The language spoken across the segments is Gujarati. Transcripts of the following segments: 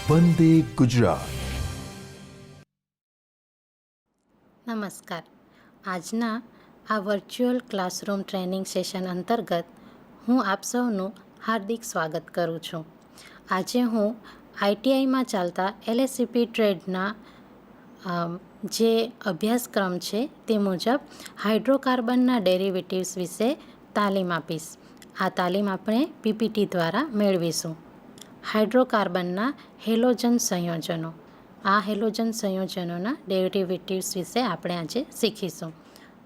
વંદે ગુજરાત. નમસ્કાર. આજના આ વર્ચ્યુઅલ ક્લાસરૂમ ટ્રેનિંગ સેશન અંતર્ગત હું આપ સૌનું હાર્દિક સ્વાગત કરું છું. આજે હું આઈટીઆઈમાં ચાલતા એલએસીપી ટ્રેડના જે અભ્યાસક્રમ છે તે મુજબ હાઇડ્રોકાર્બનના ડેરિવેટિવ્સ વિશે તાલીમ આપીશ. આ તાલીમ આપણે પીપીટી દ્વારા મેળવીશું. હાઇડ્રોકાર્બનના હેલોજન સંયોજનો. આ હેલોજન સંયોજનોના ડેરિવેટિવ્સ વિશે આપણે આજે શીખીશું.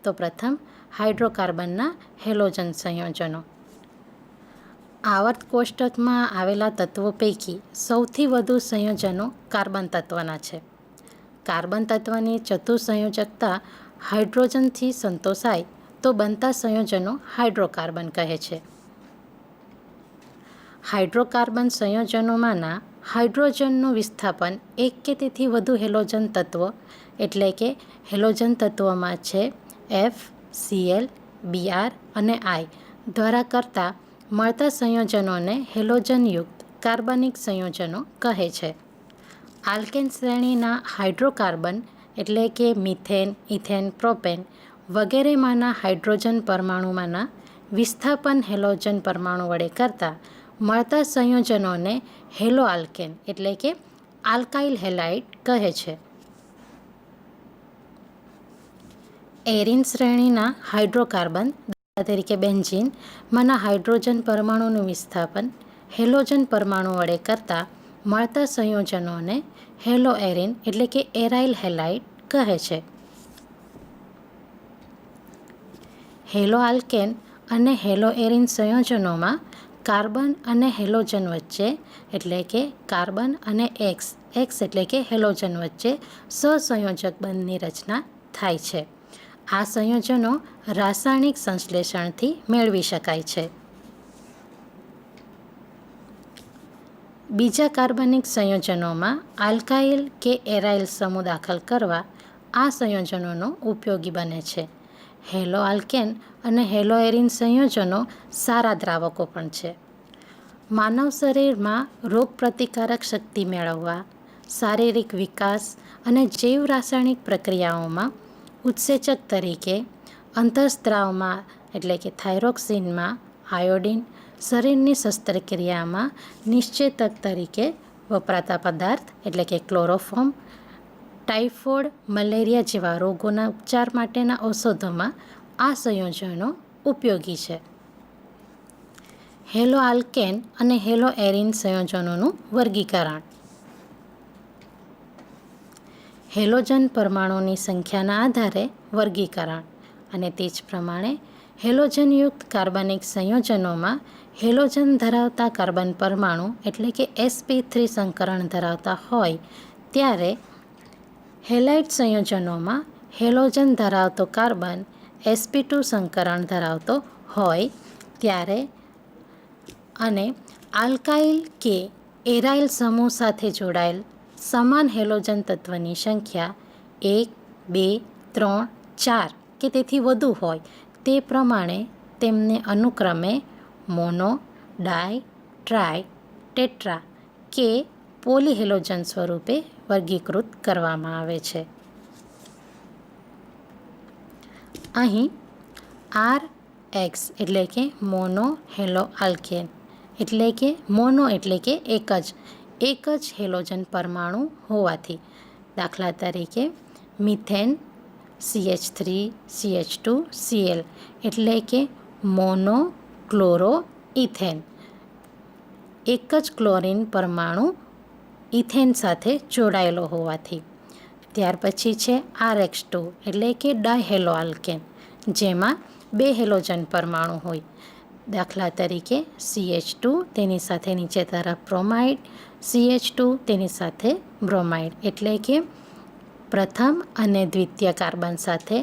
તો પ્રથમ હાઇડ્રોકાર્બનના હેલોજન સંયોજનો. આવર્ત કોષ્ટકમાં આવેલા તત્વો પૈકી સૌથી વધુ સંયોજનો કાર્બન તત્વના છે. કાર્બન તત્વની ચતુસંયોજકતા હાઇડ્રોજનથી સંતોષાય તો બનતા સંયોજનો હાઇડ્રોકાર્બન કહે છે. હાઇડ્રોકાર્બન સંયોજનોમાંના હાઇડ્રોજનનું વિસ્થાપન એક કે તેથી વધુ હેલોજન તત્વો એટલે કે હેલોજન તત્વોમાં છે F, Cl, Br અને I દ્વારા કરતાં મળતા સંયોજનોને હેલોજનયુક્ત કાર્બનિક સંયોજનો કહે છે. આલ્કેન શ્રેણીના હાઇડ્રોકાર્બન એટલે કે મિથેન, ઇથેન, પ્રોપેન વગેરેમાંના હાઇડ્રોજન પરમાણુમાંના વિસ્થાપન હેલોજન પરમાણુ વડે કરતાં મળતા સંયોજનોને હેલો આલ્કેન એટલે કે આલ્કાઇલ હેલાઇડ કહે છે. એરિન શ્રેણીના હાઇડ્રોકાર્બન દાખલા તરીકે બેન્ઝીનમાંના હાઇડ્રોજન પરમાણુનું વિસ્થાપન હેલોજન પરમાણુ વડે કરતાં મળતા સંયોજનોને હેલો એરિન એટલે કે એરાઇલ હેલાઇડ કહે છે. હેલો આલ્કેન અને હેલો એરિન સંયોજનોમાં કાર્બન અને હેલોજન વચ્ચે એટલે કે કાર્બન અને એક્સ એટલે કે હેલોજન વચ્ચે સહસંયોજક બંધની રચના થાય છે. આ સંયોજનો રાસાયણિક સંશ્લેષણથી મેળવી શકાય છે. બીજા કાર્બનિક સંયોજનોમાં આલ્કાઇલ કે એરાઇલ સમૂહ દાખલ કરવા આ સંયોજનોનો ઉપયોગી બને છે. હેલો આલ્કેન અને હેલો એરિન સંયોજનો સારા દ્રાવકો પણ છે. માનવ શરીરમાં રોગ પ્રતિકારક શક્તિ મેળવવા, શારીરિક વિકાસ અને જૈવ રાસાયણિક પ્રક્રિયાઓમાં ઉત્સેચક તરીકે, અંતઃસ્ત્રાવમાં એટલે કે થાઇરોક્સિનમાં આયોડિન, શરીરની શસ્ત્રક્રિયામાં નિશ્ચેતક તરીકે વપરાતા પદાર્થ એટલે કે ક્લોરોફોર્મ, ટાઇફોઇડ, મલેરિયા જેવા રોગોના ઉપચાર માટેના ઔષધોમાં આ સંયોજનો ઉપયોગી છે. હેલો આલ્કેન અને હેલો એરિન સંયોજનોનું વર્ગીકરણ. હેલોજન પરમાણુની સંખ્યાના આધારે વર્ગીકરણ અને તે જ પ્રમાણે હેલોજનયુક્ત કાર્બનિક સંયોજનોમાં હેલોજન ધરાવતા કાર્બન પરમાણુ એટલે કે sp3 સંકરણ ધરાવતા હોય ત્યારે હેલાઇડ સંયોજનોમાં હેલોજન ધરાવતો કાર્બન sp2 સંકરણ ધરાવતો હોય ત્યારે અને આલ્કાઇલ કે એરાઇલ સમૂહ સાથે જોડાયેલ સમાન હેલોજન તત્વની સંખ્યા 1, 2, 3, 4 કે તેથી વધુ હોય તે પ્રમાણે તેમને અનુક્રમે મોનો, ડાય, ટ્રાય, ટેટ્રા કે પોલીહેલોજન સ્વરૂપે વર્ગીકૃત કરવામાં આવે છે. અહીં RX એટલે કે મોનો હેલો આલ્કેન એટલે કે મોનો એટલે કે એક જ હેલોજન પરમાણુ હોવાથી દાખલા તરીકે મિથેન CH3 CH2 Cl એટલે કે મોનો ક્લોરો ઇથેન એક જ ક્લોરીન પરમાણુ ઇથેન સાથે જોડાયેલો હોવાથી. ત્યાર પછી છે RX2 એટલે કે ડાયહેલો આલ્કેન જેમાં 2 હેલોજન પરમાણુ હોય દાખલા તરીકે CH2 તેની સાથે નીચે તરફ બ્રોમાઇડ, CH2 તેની સાથે બ્રોમાઇડ એટલે કે પ્રથમ અને દ્વિતીય કાર્બન સાથે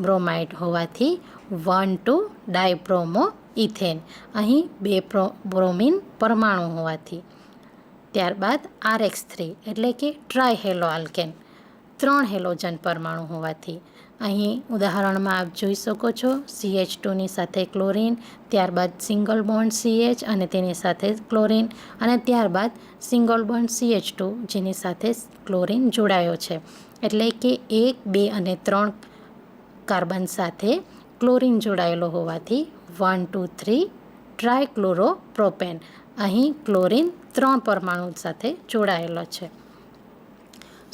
બ્રોમાઇડ હોવાથી 1,2 ડાયબ્રોમો ઇથેન અહીં 2 બ્રોમિન પરમાણુ હોવાથી. ત્યારબાદ RX3 એટલે કે ટ્રાયહેલો આલ્કેન 3 હેલોજન પરમાણુ હોવાથી અહીં ઉદાહરણમાં આપ જોઈ શકો છો CH2ની સાથે ક્લોરીન, ત્યારબાદ સિંગલ બોન્ડ CH અને તેની સાથે ક્લોરીન, અને ત્યારબાદ સિંગલ બોન્ડ CH2 જેની સાથે ક્લોરીન જોડાયો છે. એટલે કે 1, 2 અને 3 કાર્બન સાથે ક્લોરીન જોડાયેલો હોવાથી 1, 2, 3 ટ્રાયક્લોરોપ્રોપેન. અહીં ક્લોરીન 3 પરમાણુ સાથે જોડાયેલો છે.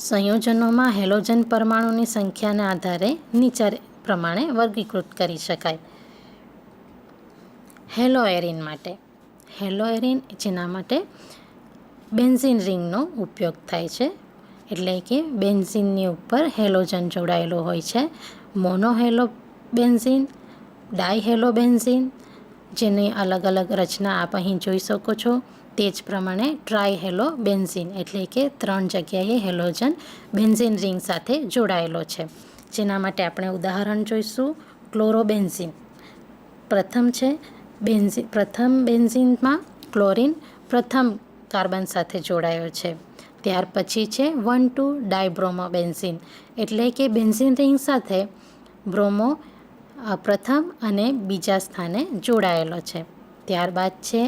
સંયોજનોમાં હેલોજન પરમાણુની સંખ્યાના આધારે નીચે પ્રમાણે વર્ગીકૃત કરી શકાય. હેલોએરિન માટે હેલોએરિન જેના માટે બેન્ઝીન રિંગનો ઉપયોગ થાય છે. એટલે કે બેન્ઝીનની ઉપર હેલોજન જોડાયેલો હોય છે. મોનોહેલો બેન્ઝીન, ડાયહેલો બેન્ઝીન, જેની અલગ અલગ રચના આપ અહીં જોઈ શકો છો. તે જ પ્રમાણે ટ્રાયહેલો બેન્ઝીન એટલે કે 3 જગ્યાએ હેલોજન બેન્ઝીન રિંગ સાથે જોડાયેલો છે. જેના માટે આપણે ઉદાહરણ જોઈશું. ક્લોરોબેન્ઝીન પ્રથમ બેન્ઝીનમાં ક્લોરીન પ્રથમ કાર્બન સાથે જોડાયો છે. ત્યાર પછી છે 1, 2 ડાયબ્રોમો બેન્ઝીન એટલે કે બેન્ઝીન રિંગ સાથે બ્રોમો પ્રથમ અને બીજા સ્થાને જોડાયેલો છે. ત્યારબાદ છે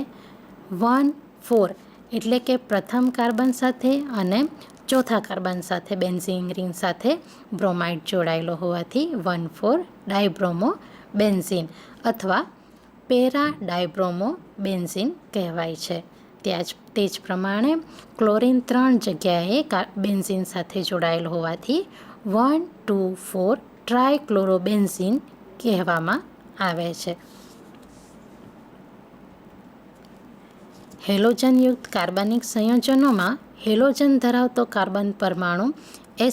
1, 4 એટલે કે પ્રથમ કાર્બન સાથે અને ચોથા કાર્બન સાથે બેન્ઝીન રિંગ સાથે બ્રોમાઇડ જોડાયેલો હોવાથી 1, 4 ડાયબ્રોમો બેન્ઝીન અથવા પેરા ડાયબ્રોમો બેન્ઝીન કહેવાય છે. તે જ પ્રમાણે ક્લોરીન 3 જગ્યાએ બેન્ઝીન સાથે જોડાયેલ હોવાથી 1, 2, 4 ટ્રાયક્લોરોબેન્ઝીન કહેવામાં આવે છે. હેલોજનયુક્ત કાર્બનિક સંયોજનોમાં હેલોજન ધરાવતો કાર્બન પરમાણુ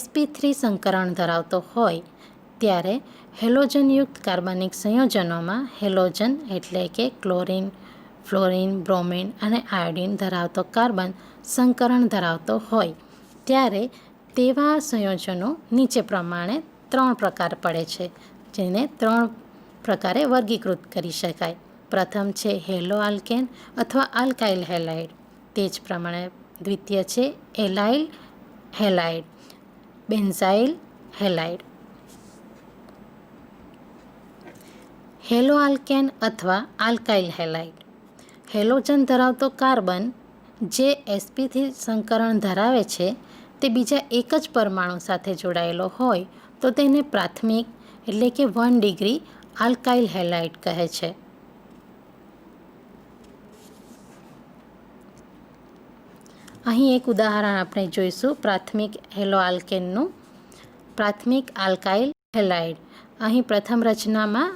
sp3 સંકરણ ધરાવતો હોય ત્યારે હેલોજનયુક્ત કાર્બનિક સંયોજનોમાં હેલોજન એટલે કે ક્લોરીન, ફ્લોરીન, બ્રોમિન અને આયોડિન ધરાવતો કાર્બન સંકરણ ધરાવતો હોય ત્યારે તેવા સંયોજનો નીચે પ્રમાણે 3 પ્રકાર પડે છે, જેને 3 પ્રકારે વર્ગીકૃત કરી શકાય. પ્રથમ છે હેલો આલ્કેન અથવા આલ્કાઇલ હેલાઇડ. તે જ પ્રમાણે દ્વિતીય છે allyl halide, benzyl halide. Haloalkane અથવા આલ્કાઇલ હેલાઇડ હેલોજન ધરાવતો કાર્બન જે sp3 સંકરણ ધરાવે છે તે બીજા એક જ પરમાણુ સાથે જોડાયેલો હોય તો તેને પ્રાથમિક એટલે કે 1 ડિગ્રી આલ્કાઇલ હેલાઇડ કહે છે. અહીં એક ઉદાહરણ આપણે જોઈશું પ્રાથમિક હેલો આલ્કેનનું. પ્રાથમિક આલ્કાઇલ હેલાઇડ. અહીં પ્રથમ રચનામાં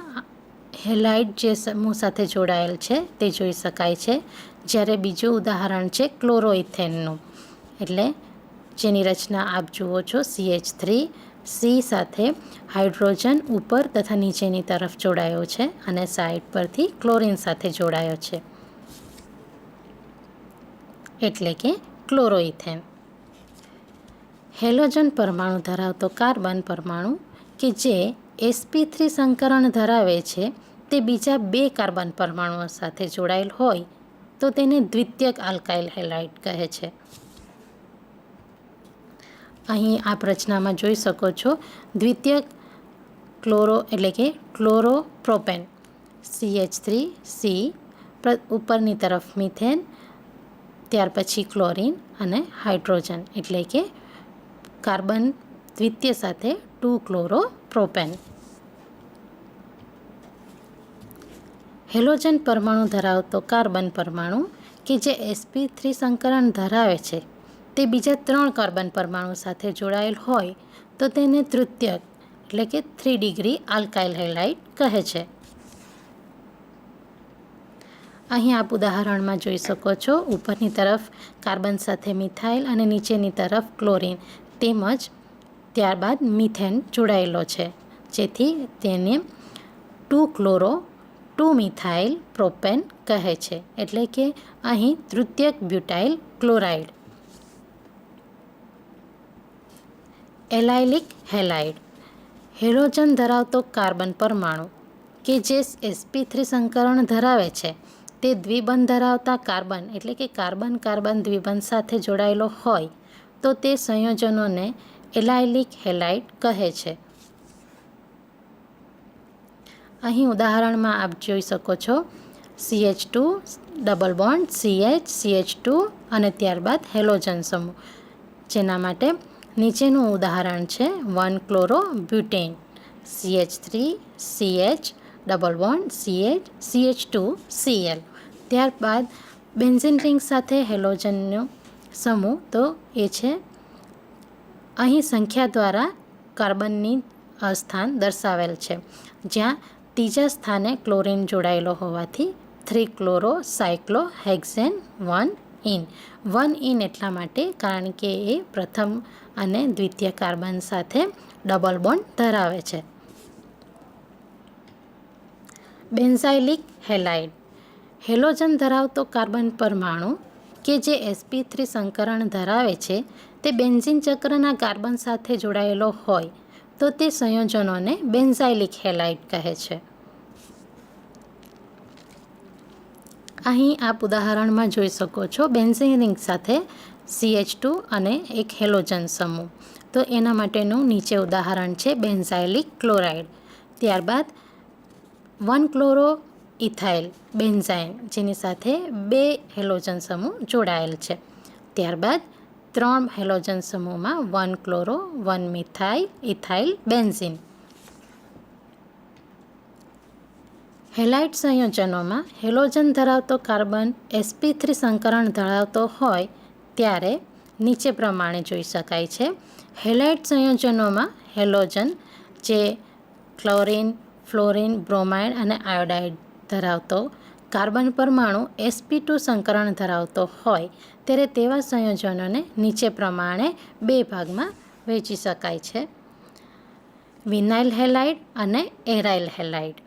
હેલાઇડ જે સમૂહ સાથે જોડાયેલ છે તે જોઈ શકાય છે. જ્યારે બીજું ઉદાહરણ છે ક્લોરોઇથેનનું, એટલે જેની રચના આપ જુઓ છો CH3 C સાથે હાઇડ્રોજન ઉપર તથા નીચેની તરફ જોડાયો છે અને સાઇડ પરથી ક્લોરીન સાથે જોડાયો છે, એટલે કે ક્લોરોઇથેન. હેલોજન પરમાણુ ધરાવતો કાર્બન પરમાણુ કે જે sp3 સંકરણ ધરાવે છે તે બીજા 2 કાર્બન પરમાણુઓ સાથે જોડાયેલ હોય તો તેને દ્વિતીયક આલ્કાઇલ હેલાઇડ કહે છે. અહીં આપ રચનામાં જોઈ શકો છો દ્વિતીયક ક્લોરો એટલે કે ક્લોરોપ્રોપેન CH3C, ઉપરની તરફ મિથેન, ત્યાર પછી ક્લોરીન અને હાઇડ્રોજન એટલે કે કાર્બન દ્વિતીય સાથે 2 ક્લોરોપ્રોપેન. હેલોજન પરમાણુ ધરાવતો કાર્બન પરમાણુ કે જે sp3 સંકરણ ધરાવે છે તે બીજા 3 કાર્બન પરમાણુ સાથે જોડાયેલ હોય તો તેને તૃતીયક એટલે કે 3 ડિગ્રી આલ્કાઇલ હેલાઇડ કહે છે. અહીં આપ ઉદાહરણમાં જોઈ શકો છો ઉપરની તરફ કાર્બન સાથે મિથાઇલ અને નીચેની તરફ ક્લોરીન તેમજ ત્યારબાદ મિથેન જોડાયેલો છે, જેથી તેને 2-ક્લોરો-2-મિથાઇલ પ્રોપેન કહે છે, એટલે કે અહીં તૃતીયક butyl chloride. Allylic halide. Halogen ધરાવતો કાર્બન પરમાણુ કે જે sp3 સંકરણ ધરાવે છે તે દ્વિબંધ ધરાવતા કાર્બન એટલે કે કાર્બન કાર્બન દ્વિબંધ સાથે જોડાયેલો હોય તો તે સંયોજનોને એલાઇલિક હેલાઇડ કહે છે. અહીં ઉદાહરણમાં આપ જોઈ શકો છો CH2 ડબલ બોન્ડ CH2 અને ત્યારબાદ હેલોજન સમૂહ, જેના માટે નીચેનું ઉદાહરણ છે 1 chloro butane CH3 CH double bond CH2 Cl. ત્યારબાદ બેન્ઝીન રિંગ સાથે હેલોજનનો સમૂહ, તો એ છે અહીં સંખ્યા દ્વારા કાર્બનની સ્થાન દર્શાવેલ છે, જ્યાં ત્રીજા સ્થાને ક્લોરીન જોડાયેલો હોવાથી 3 ક્લોરો સાયક્લોહેક્ઝેન 1 ઇન એટલા માટે કારણ કે એ પ્રથમ અને દ્વિતીય કાર્બન સાથે ડબલ બોન્ડ ધરાવે છે. બેન્ઝાઇલિક હેલાઇડ હેલોજન ધરાવતો કાર્બન પરમાણુ કે જે sp3 સંકરણ ધરાવે છે તે બેન્ઝીન ચક્રના કાર્બન સાથે જોડાયેલો હોય તો તે સંયોજનોને બેન્ઝાઇલિક હેલાઇડ કહે છે. અહીં આપ ઉદાહરણમાં જોઈ શકો છો બેન્ઝીન રિંગ સાથે CH2 અને એક હેલોજન સમૂહ, તો એના માટેનું નીચે ઉદાહરણ છે બેન્ઝાઇલિક ક્લોરાઇડ. ત્યારબાદ 1 ક્લોરો ઇથાઇલ બેન્ઝાઇન, જેની સાથે 2 હેલોજન સમૂહ જોડાયેલ છે. ત્યારબાદ 3 હેલોજન સમૂહમાં 1 chloro 1 methyl ethyl benzene. Halide સંયોજનોમાં હેલોજન ધરાવતો કાર્બન sp3 સંકરણ ધરાવતો હોય ત્યારે નીચે પ્રમાણે જોઈ શકાય છે. હેલાઇડ સંયોજનોમાં હેલોજન જે ક્લોરીન, ફ્લોરીન, બ્રોમાઇડ અને આયોડાઇડ ધરાવતો કાર્બન પરમાણુ sp2 સંકરણ ધરાવતો હોય ત્યારે તેવા સંયોજનોને નીચે પ્રમાણે 2 ભાગમાં વહેંચી શકાય છે: વિનાઇલ હેલાઇડ અને એરાઇલ હેલાઇડ.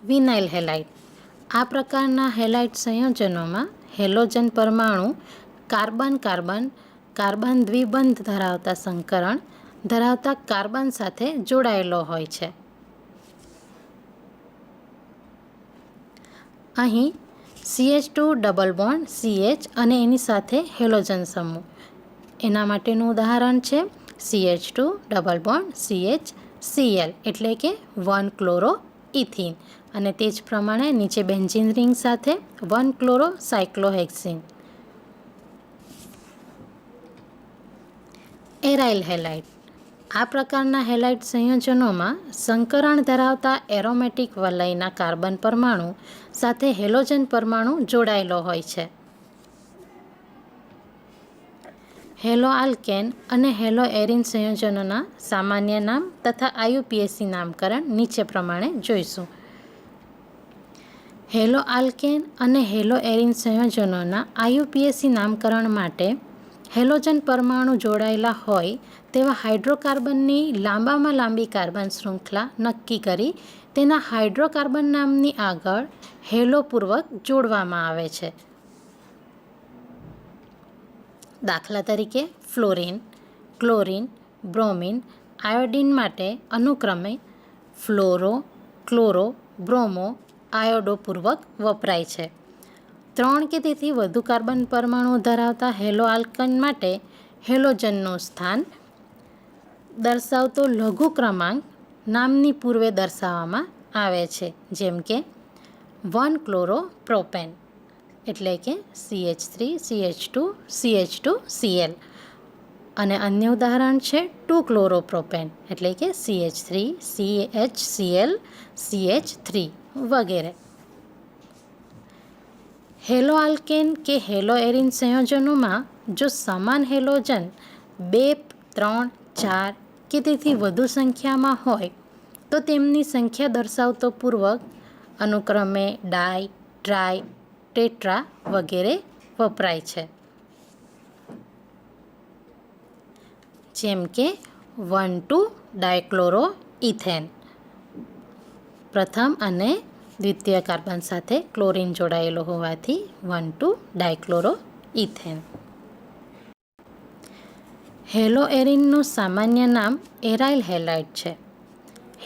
વિનાઇલ હેલાઇડ આ પ્રકારના હેલાઇડ સંયોજનોમાં હેલોજન પરમાણુ કાર્બન દ્વિબંધ ધરાવતા સંકરણ ધરાવતા કાર્બન સાથે જોડાયેલો હોય છે. અહીં CH2 ડબલ બોન્ડ CH અને એની સાથે હેલોજન સમૂહ, એના માટેનું ઉદાહરણ છે CH2 double bond CH Cl એટલે કે 1 ક્લોરો ઇથિન, અને તે જ પ્રમાણે નીચે બેન્ઝીન રિંગ સાથે 1 ક્લોરો સાયક્લોહેક્ઝીન. એરાઇલ હેલાઇડ આ પ્રકારના હેલાઇડ સંયોજનોમાં સંકરણ ધરાવતા એરોમેટિક વલયના કાર્બન પરમાણુ સાથે હેલોજન પરમાણુ જોડાયેલો હોય છે. હેલો આલ્કેન અને હેલો એરિન સંયોજનોના સામાન્ય નામ તથા IUPAC નામકરણ નીચે પ્રમાણે જોઈશું. હેલો આલ્કેન અને હેલો એરિન સંયોજનોના IUPAC નામકરણ માટે હેલોજન પરમાણુ જોડાયેલા હોય તેવા હાઇડ્રોકાર્બનની લાંબામાં લાંબી કાર્બન શૃંખલા નક્કી કરી તેના હાઇડ્રોકાર્બન નામની આગળ હેલોપૂર્વક જોડવામાં આવે છે. દાખલા તરીકે ફ્લોરિન, ક્લોરીન, બ્રોમિન, આયોડિન માટે અનુક્રમે ફ્લોરો, ક્લોરો, બ્રોમો, આયોડોપૂર્વક વપરાય છે. 3 કે તેથી વધુ કાર્બન પરમાણુ ધરાવતા હેલો આલ્કેન માટે હેલોજનનું સ્થાન દર્શાવતો લઘુ ક્રમાંક નામની પૂર્વે દર્શાવવામાં આવે છે, જેમ કે 1 ક્લોરો પ્રોપેન એટલે કે CH3 CH2 CH2 Cl, અને અન્ય ઉદાહરણ છે 2 ક્લોરો પ્રોપેન એટલે કે CH3 CHCl CH3 વગેરે. હેલો આલ્કેન કે હેલો એરિન સંયોજનોમાં જો સમાન હેલોજન 2, 3, 4 કે તેથી વધુ સંખ્યામાં હોય તો તેમની સંખ્યા દર્શાવતો પૂર્વક અનુક્રમે ડાય, ટ્રાય, ટેટ્રા વગેરે વપરાય છે, જેમ કે 1,2 ડાયક્લોરો ઇથેન. પ્રથમ અને દ્વિતીય કાર્બન સાથે ક્લોરીન જોડાયેલો હોવાથી 1,2 ડાયક્લોરો ઇથેન. હેલો એરિનનું સામાન્ય નામ એરાઇલ હેલાઇડ છે.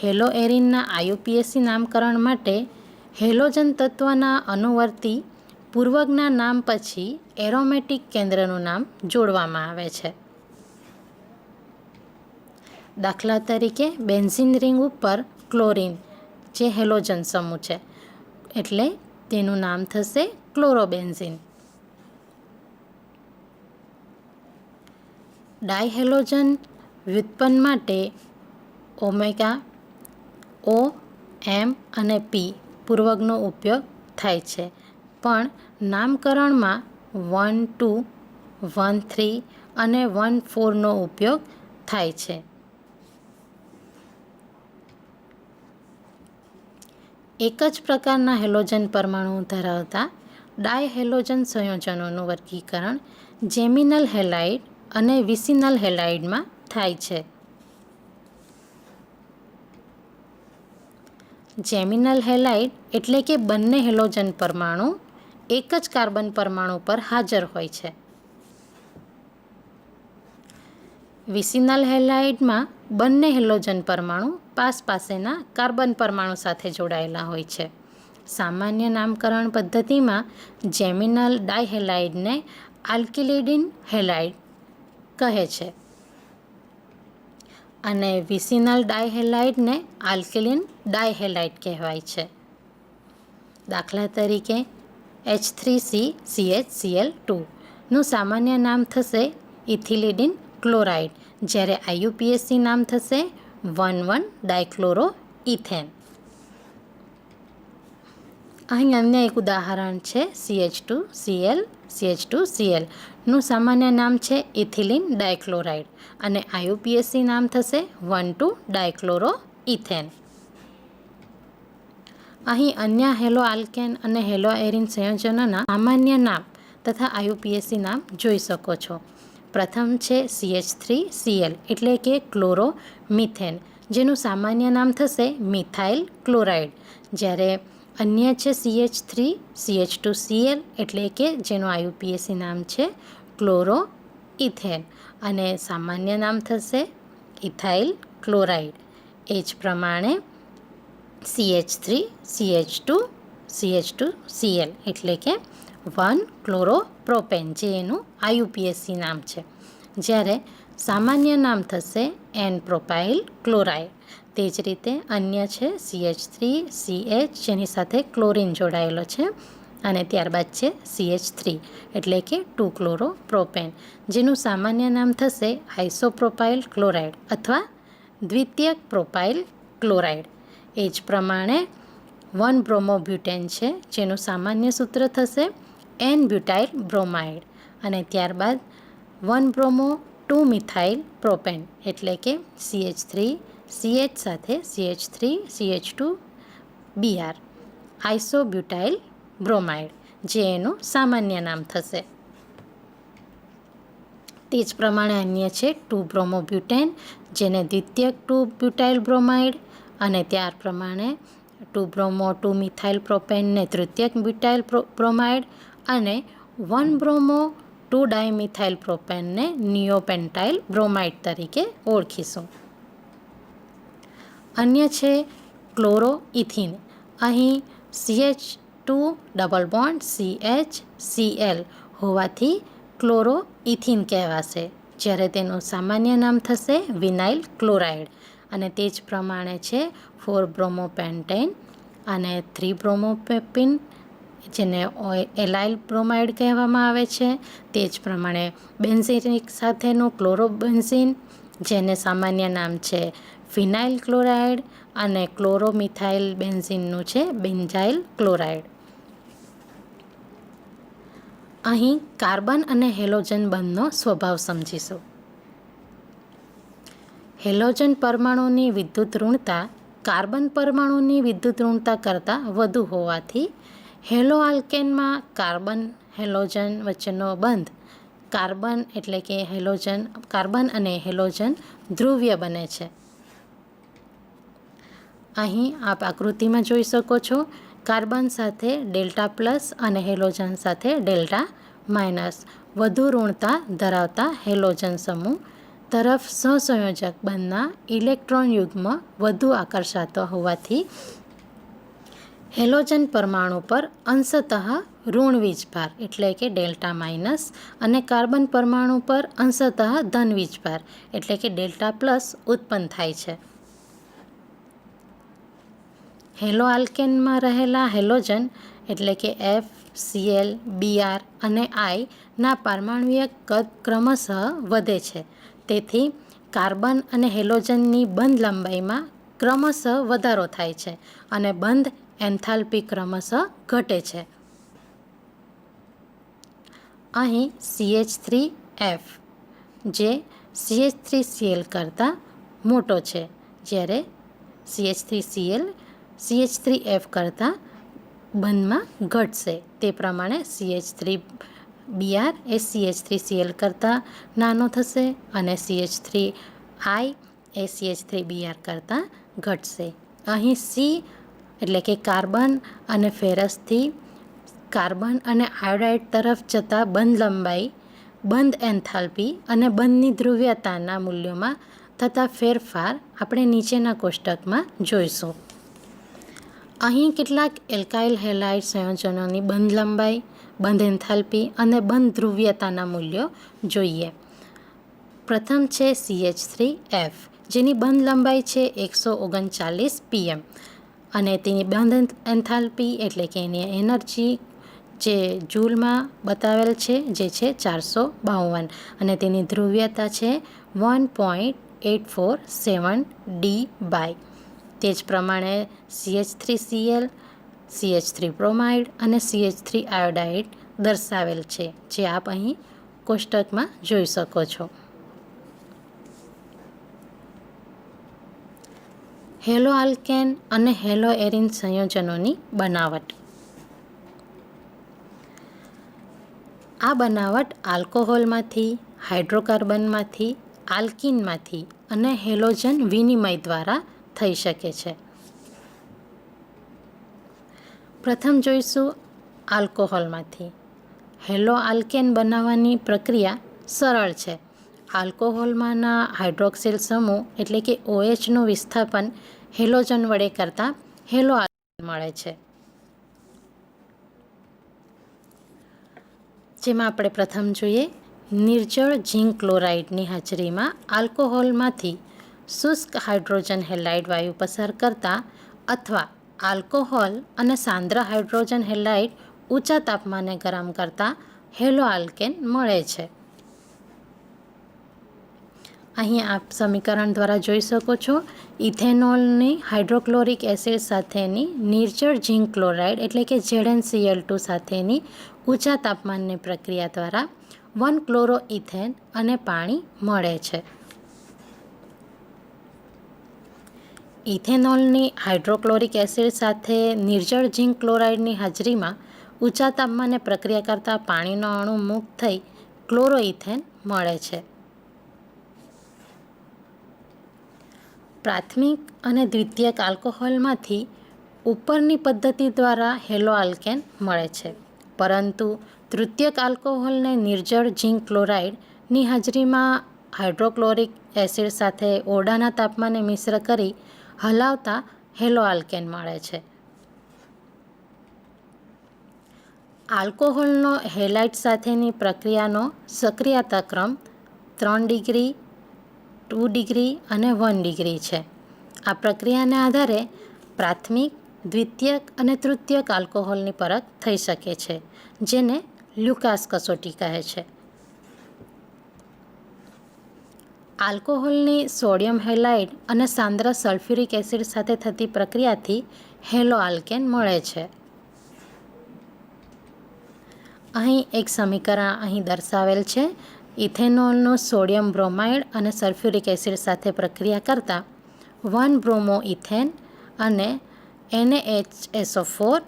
હેલો એરિનના IUPAC નામકરણ માટે હેલોજન તત્વના અનુવર્તી પૂર્વજના નામ પછી એરોમેટિક કેન્દ્રનું નામ જોડવામાં આવે છે. દાખલા તરીકે બેન્ઝીન રિંગ ઉપર ક્લોરીન જે હેલોજન સમૂહ છે એટલે તેનું નામ થશે ક્લોરોબેન્ઝીન. ડાયહેલોજન વ્યુત્પન્ન માટે ઓમેગા, O, M અને P પૂર્વકનો ઉપયોગ થાય છે, પણ નામકરણમાં 1,2, 1,3 અને 1,4નો ઉપયોગ થાય છે. એક જ પ્રકારના હેલોજન પરમાણુ ધરાવતા ડાયહેલોજન સંયોજનોનું વર્ગીકરણ જેમિનલ હેલાઇડ અને વિસિનલ હેલાઇડમાં થાય છે. જેમિનલ હેલાઇડ એટલે કે બંને હેલોજન પરમાણુ એક જ કાર્બન પરમાણુ પર હાજર હોય છે. વિસિનલ હેલાઇડમાં બંને હેલોજન પરમાણુ પાસેના કાર્બન પરમાણુ સાથે જોડાયેલા હોય છે. સામાન્ય નામકરણ પદ્ધતિમાં જેમિનલ ડાયહેલાઇડને આલ્કિલિડીન હેલાઇડ કહે છે અને વિસિનલ ડાયહેલાઇડને આલ્કિલિન ડાયહેલાઇડ કહેવાય છે. દાખલા તરીકે H3CCHCl2 નું સામાન્ય નામ થશે ઇથિલિડીન ક્લોરાઇડ, જ્યારે IUPAC નામ થશે 1,1-ડાયક્લોરોઇથેન. અહીં અન્ય એક ઉદાહરણ છે CH2Cl, CH2Cl નું સામાન્ય નામ છે ઇથિલિન ડાયક્લોરાઇડ અને IUPAC નામ થશે 1,2-ડાયક્લોરોઇથેન. અહીં અન્ય હેલો આલ્કેન અને હેલો એરિન સંયોજનોના સામાન્ય નામ તથા IUPAC નામ જોઈ શકો છો. પ્રથમ છે CH3Cl એટલે કે ક્લોરોમિથેન, જેનું સામાન્ય નામ થશે મિથાઇલ ક્લોરાઇડ, જ્યારે અન્ય છે CH3CH2Cl એટલે કે જેનું IUPAC નામ છે ક્લોરોઇથેન અને સામાન્ય નામ થશે ઇથાઇલ ક્લોરાઇડ. એ જ પ્રમાણે CH3CH2CH2Cl એટલે કે 1,ક્લોરોપ્રોપેન જે એનું IUPAC નામ છે, જ્યારે સામાન્ય નામ થશે N-પ્રોપાઇલ ક્લોરાઇડ. તે જ રીતે અન્ય છે CH3CH જેની સાથે ક્લોરીન જોડાયેલો છે અને ત્યારબાદ છે CH3 એટલે કે 2,ક્લોરોપ્રોપેન જેનું સામાન્ય નામ થશે આઇસોપ્રોપાઇલ ક્લોરાઇડ અથવા દ્વિતીયક પ્રોપાઇલ ક્લોરાઇડ. એ જ પ્રમાણે 1-બ્રોમોબ્યુટેન છે જેનું સામાન્ય સૂત્ર થશે N-બ્યુટાઇલ બ્રોમાઇડ અને ત્યારબાદ 1-બ્રોમો-2-મિથાઇલ પ્રોપેન એટલે કે CH3CH સાથે CH3CH2Br આઇસોબ્યુટાઇલ બ્રોમાઇડ જે એનું સામાન્ય નામ થશે. તે જ પ્રમાણે અન્ય છે 2-બ્રોમોબ્યુટેન જેને દ્વિતીયક 2-બ્યુટાઇલ બ્રોમાઇડ અને ત્યાર પ્રમાણે 2-બ્રોમો-2-મિથાઇલ પ્રોપેનને તૃતીયક બ્યુટાઇલ બ્રોમાઇડ અને 1-બ્રોમો-2-ડાયમિથાઇલ પ્રોપેનને નિયોપેન્ટાઇલ બ્રોમાઇડ તરીકે ઓળખીશું. અન્ય છે ક્લોરોઇથિન. અહીં CH2 double bond CH Cl હોવાથી ક્લોરોઇથિન કહેવાશે, જ્યારે તેનું સામાન્ય નામ થશે વિનાઇલ ક્લોરાઇડ અને તે જ પ્રમાણે છે 4-બ્રોમોપેન્ટેન અને 3-બ્રોમોપેપિન જેને એલાઇલ બ્રોમાઇડ કહેવામાં આવે છે. તે જ પ્રમાણે બેન્ઝીન સાથેનું ક્લોરોબેન્ઝીન જેને સામાન્ય નામ છે ફિનાઇલ ક્લોરાઇડ અને ક્લોરોમિથાઇલ બેન્ઝીનનું છે બેન્ઝાઇલ ક્લોરાઇડ. અહીં કાર્બન અને હેલોજન બંધનો સ્વભાવ સમજીશું. હેલોજન પરમાણુની વિદ્યુત ઋણતા કાર્બન પરમાણુની વિદ્યુત ઋણતા કરતાં વધુ હોવાથી હેલો આલ્કેનમાં કાર્બન હેલોજન વચ્ચેનો બંધ કાર્બન એટલે કે કાર્બન અને હેલોજન ધ્રુવીય બને છે. અહીં આપ આકૃતિમાં જોઈ શકો છો કાર્બન સાથે ડેલ્ટા પ્લસ અને હેલોજન સાથે ડેલ્ટા માઇનસ વધુ ઋણતા ધરાવતા હેલોજન સમૂહ તરફ સહસંયોજક બંધના ઇલેક્ટ્રોન યુગ્મ વધુ આકર્ષાતો હોવાથી હેલોજન પરમાણુ પર અંશતઃ ઋણ વીજભાર એટલે કે ડેલ્ટા માઇનસ અને કાર્બન પરમાણુ પર અંશતઃ ધન વીજભાર એટલે કે ડેલ્ટા પ્લસ ઉત્પન્ન થાય છે. હેલો આલ્કેનમાં રહેલા હેલોજન એટલે કે F, Cl, Br અને I ના પરમાણુય કદ ક્રમશઃ વધે છે. તેથી કાર્બન અને હેલોજનની બંધ લંબાઈમાં ક્રમશઃ વધારો થાય છે અને બંધ એન્થાલ્પી ક્રમશઃ ઘટે છે. અહીં CH3F જે CH3Cl કરતાં મોટો છે, જ્યારે CH3Cl CH3F કરતાં બંધમાં ઘટશે. તે પ્રમાણે CH3Br એ CH3Cl કરતાં નાનો થશે અને CH3I એ CH3Br કરતાં ઘટશે. અહીં C એટલે કે કાર્બન અને ફેરસથી કાર્બન અને આયોડાઇડ તરફ જતા બંધ લંબાઈ, બંધ એન્થાલ્પી અને બંધની ધ્રુવીયતાના મૂલ્યોમાં થતા ફેરફાર આપણે નીચેના કોષ્ટકમાં જોઈશું. અહીં કેટલાક એલ્કાઇલ હેલાઇડ સંયોજનોની બંધ લંબાઈ, બંધ એન્થાલ્પી અને બંધ ધ્રુવીયતાના મૂલ્યો જોઈએ. પ્રથમ છે CH3F જેની બંધ લંબાઈ છે 139 pm અને તેની બંધ એન્થાલ્પી એટલે કે એની એનર્જી જે જૂલમાં બતાવેલ છે જે છે 452 અને તેની ધ્રુવીયતા છે 1.847 D બાય. તે જ પ્રમાણે CH3Cl, CH3 બ્રોમાઇડ અને CH3 આયોડાઇડ દર્શાવેલ છે, જે આપ અહીં કોષ્ટકમાં જોઈ શકો છો. હેલો આલ્કેન અને હેલો એરિન સંયોજનોની બનાવટ. આ બનાવટ આલ્કોહોલમાંથી, હાઇડ્રોકાર્બનમાંથી, આલ્કીનમાંથી અને હેલોજન વિનિમય દ્વારા થઈ શકે છે. પ્રથમ જોઈશું આલ્કોહોલમાંથી. હેલો આલ્કેન બનાવવાની પ્રક્રિયા સરળ છે. આલ્કોહોલમાંના હાઇડ્રોક્સિલ સમૂહ એટલે કે OHનું વિસ્થાપન હેલોજન વડે કરતાં હેલો આલ્કેન મળે છે. જેમાં આપણે પ્રથમ જોઈએ નિર્જળ ઝીંક ક્લોરાઇડની હાજરીમાં આલ્કોહોલમાંથી શુષ્ક હાઇડ્રોજન હેલાઇડ વાયુ પસાર કરતા અથવા આલ્કોહોલ અને સાંદ્ર હાઇડ્રોજન હેલાઇડ ઊંચા તાપમાને ગરમ કરતા હેલો આલ્કેન મળે છે. અહીં આપ સમીકરણ દ્વારા જોઈ શકો છો ઇથેનોલની હાઇડ્રોક્લોરિક એસિડ સાથેની નિર્જળ ઝીંક ક્લોરાઇડ એટલે કે ZnCl2 સાથેની ઊંચા તાપમાનની પ્રક્રિયા દ્વારા 1 ક્લોરો ઇથેન અને પાણી મળે છે. ઇથેનોલની હાઇડ્રોક્લોરિક એસિડ સાથે નિર્જળ ઝીંક ક્લોરાઇડની હાજરીમાં ઊંચા તાપમાને પ્રક્રિયા કરતા પાણીનો અણુ મુક્ત થઈ ક્લોરોઇથેન મળે છે. પ્રાથમિક અને દ્વિતીયક આલ્કોહોલમાંથી ઉપરની પદ્ધતિ દ્વારા હેલો આલ્કેન મળે છે, પરંતુ તૃતીયક આલ્કોહોલને નિર્જળ ઝીંક ક્લોરાઇડની હાજરીમાં હાઇડ્રોક્લોરિક એસિડ સાથે ઓરડાના તાપમાને મિશ્ર કરી હલાવતા હેલો આલ્કેન મળે છે. આલ્કોહોલનો હેલાઇડ સાથેની પ્રક્રિયાનો સક્રિયતા ક્રમ 3 ડિગ્રી, 2 ડિગ્રી અને 1 ડિગ્રી છે. આ પ્રક્રિયાને આધારે પ્રાથમિક, દ્વિતીયક અને તૃતીયક આલ્કોહોલની પરખ થઈ શકે છે, જેને લ્યુકાસ કસોટી કહે છે. આલ્કોહોલની સોડિયમ હેલાઇડ અને સાંદ્ર સલ્ફ્યુરિક એસિડ સાથે થતી પ્રક્રિયાથી હેલો આલ્કેન મળે છે. અહીં એક સમીકરણ અહીં દર્શાવેલ છે. ઇથેનોલનું સોડિયમ બ્રોમાઇડ અને સલ્ફ્યુરિક એસિડ સાથે પ્રક્રિયા કરતાં 1 બ્રોમો ઇથેન અને NaHSO4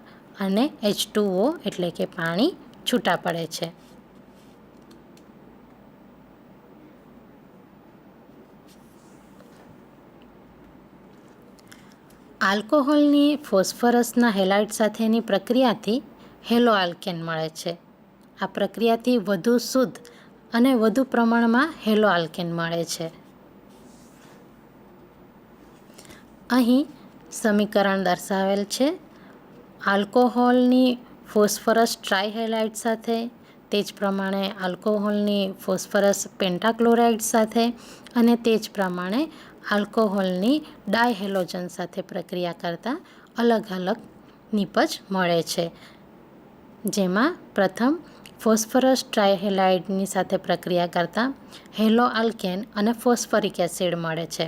અને H2O એટલે કે પાણી છૂટા પડે છે. આલ્કોહોલની ફોસ્ફરસના હેલાઇડ સાથેની પ્રક્રિયાથી હેલો આલ્કેન મળે છે. આ પ્રક્રિયાથી વધુ શુદ્ધ અને વધુ પ્રમાણમાં હેલો આલ્કેન મળે છે. અહીં સમીકરણ દર્શાવેલ છે. આલ્કોહોલની ફોસ્ફરસ ટ્રાયહેલાઇડ સાથે, તે જ પ્રમાણે આલ્કોહોલની ફોસ્ફરસ પેન્ટાક્લોરાઇડ સાથે અને તે જ પ્રમાણે આલ્કોહોલની ડાયહેલોજન સાથે પ્રક્રિયા કરતાં અલગ અલગ નિપજ મળે છે. જેમાં પ્રથમ ફોસ્ફરસ ટ્રાયહેલાઇડની સાથે પ્રક્રિયા કરતાં હેલો આલ્કેન અને ફોસ્ફરિક એસિડ મળે છે,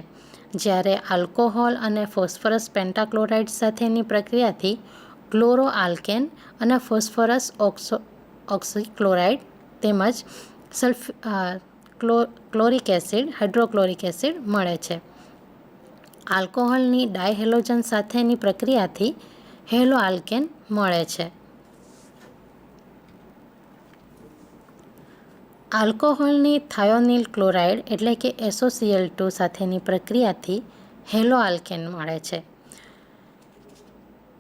જ્યારે આલ્કોહોલ અને ફોસ્ફરસ પેન્ટાક્લોરાઇડ સાથેની પ્રક્રિયાથી ક્લોરો આલ્કેન અને ફોસ્ફરસ ઓક્સીક્લોરાઇડ તેમજ ક્લોરિક એસિડ હાઇડ્રોક્લોરિક એસિડ મળે છે. આલ્કોહોલની ડાયહેલોજન સાથેની પ્રક્રિયાથી હેલો આલ્કેન મળે છે. આલ્કોહોલની થાયોનિલ ક્લોરાઇડ એટલે કે SOCl2 સાથેની પ્રક્રિયાથી હેલો આલ્કેન મળે છે.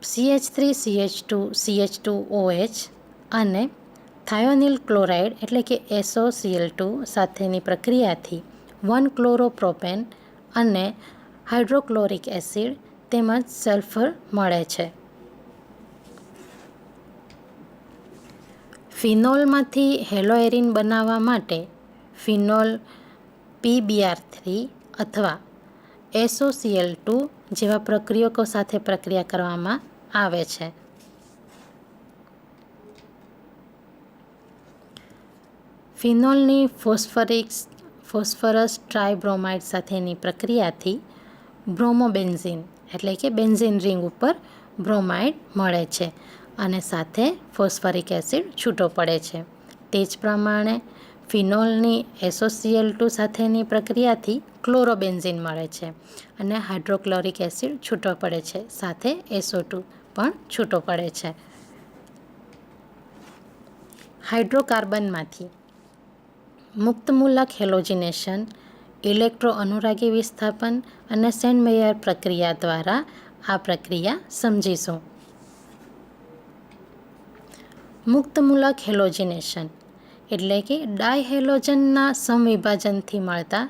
CH3CH2CH2OH અને થાયોનિલ ક્લોરાઇડ એટલે કે SOCl2 સાથેની પ્રક્રિયાથી 1-ક્લોરોપ્રોપેન અને હાઇડ્રોક્લોરિક એસિડ તેમજ સલ્ફર મળે છે. ફિનોલમાંથી હેલોએરિન બનાવવા માટે ફિનોલ PBr3 અથવા SOCl2 જેવા પ્રક્રિયકો સાથે પ્રક્રિયા કરવામાં આવે છે. ફિનોલની ફોસ્ફરસ ટ્રાયબ્રોમાઇડ સાથેની પ્રક્રિયાથી બ્રોમોબેન્ઝીન એટલે કે બેન્ઝીન રિંગ ઉપર બ્રોમાઇડ મળે છે અને સાથે ફોસ્ફરિક એસિડ છૂટો પડે છે. તે જ પ્રમાણે ફિનોલની SOCl2 સાથેની પ્રક્રિયાથી ક્લોરોબેન્ઝીન મળે છે અને હાઇડ્રોક્લોરિક એસિડ છૂટો પડે છે, સાથે SO2 પણ છૂટો પડે છે. હાઇડ્રોકાર્બનમાંથી મુક્તમૂલક હેલોજિનેશન, ઇલેક્ટ્રો અનુરાગી વિસ્થાપન અને સેન્ડમેયર પ્રક્રિયા દ્વારા આ પ્રક્રિયા સમજીશું. મુક્તમૂલક હેલોજિનેશન એટલે કે ડાયહેલોજનના સમવિભાજનથી મળતા